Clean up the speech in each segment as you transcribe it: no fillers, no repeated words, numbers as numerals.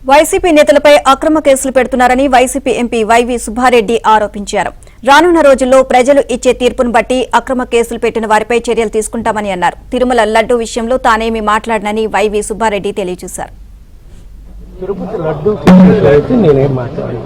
YCP నేతలపై అక్రమ కేసులు పెడుతున్నారని వైసీపీ ఎంపీ వైవి సుబ్బారెడ్డి ఆరోపించారు. రానున్న రోజుల్లో ప్రజలు ఇచ్చే తీర్పును బట్టి అక్రమ కేసులు పెట్టిన వారిపై చర్యలు తీసుకుంటామని అన్నారు. తిరుమల లడ్డూ విషయంలో తానేమీ మాట్లాడనని వైవి సుబ్బారెడ్డి తెలియజేశారు. తిరుపతి లడ్డూ అయితే నేనేం మాట్లాడను.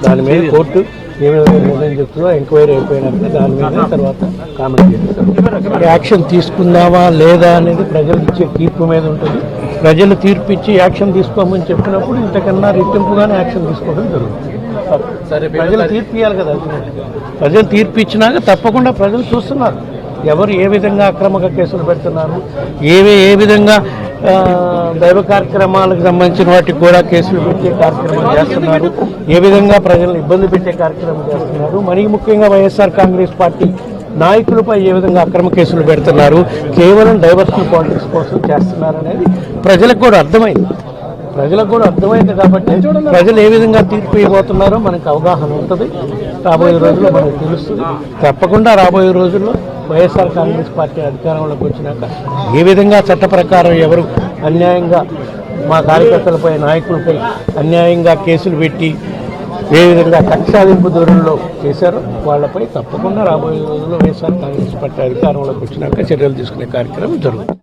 దాని మీద కోర్టు ఏమైనా నిర్ణయం చెప్తుందో ఎంక్వైరీ అయిపోయినప్పుడు దాని మీద తర్వాత కామెంట్ చేస్తారు. యాక్షన్ తీసుకుందామా లేదా అనేది ప్రజలు ఇచ్చే తీర్పు మీద ఉంటుంది. ప్రజలు తీర్పు ఇచ్చి యాక్షన్ తీసుకోమని చెప్పినప్పుడు ఇంతకన్నా రెట్టింపుగానే యాక్షన్ తీసుకోవడం జరుగుతుంది. ప్రజలు తీర్పు ఇవ్వాలి కదా. ప్రజలు తీర్పు ఇచ్చినాక తప్పకుండా ప్రజలు చూస్తున్నారు ఎవరు ఏ విధంగా అక్రమంగా కేసులు పెడుతున్నారు, ఏ విధంగా దైవ కార్యక్రమాలకు సంబంధించిన వాటికి కూడా కేసులు పెట్టే కార్యక్రమం చేస్తున్నారు, ఏ విధంగా ప్రజలను ఇబ్బంది పెట్టే కార్యక్రమం చేస్తున్నారు, మరీ ముఖ్యంగా వైఎస్ఆర్ కాంగ్రెస్ పార్టీ నాయకులపై ఏ విధంగా అక్రమ కేసులు పెడుతున్నారు, కేవలం డైవర్షన్ పాలిటిక్స్ కోసం చేస్తున్నారు అనేది ప్రజలకు కూడా అర్థమైంది. కాబట్టి ప్రజలు ఏ విధంగా తీర్పు ఇవ్వబోతున్నారో మనకు అవగాహన ఉంటుంది. రాబోయే రోజుల్లో మనకు తెలుస్తుంది. తప్పకుండా రాబోయే రోజుల్లో వైఎస్ఆర్ కాంగ్రెస్ పార్టీ అధికారంలోకి వచ్చినాక ఏ విధంగా చట్ట ప్రకారం ఎవరు అన్యాయంగా మా కార్యకర్తలపై నాయకులపై అన్యాయంగా కేసులు పెట్టి ఏ విధంగా కక్షాదింపు దూరంలో చేశారో వాళ్ళపై తప్పకుండా రాబోయే రోజుల్లో వైఎస్ఆర్ కాంగ్రెస్ పార్టీ అధికారంలోకి వచ్చినాక చర్యలు తీసుకునే కార్యక్రమం జరుగుతుంది.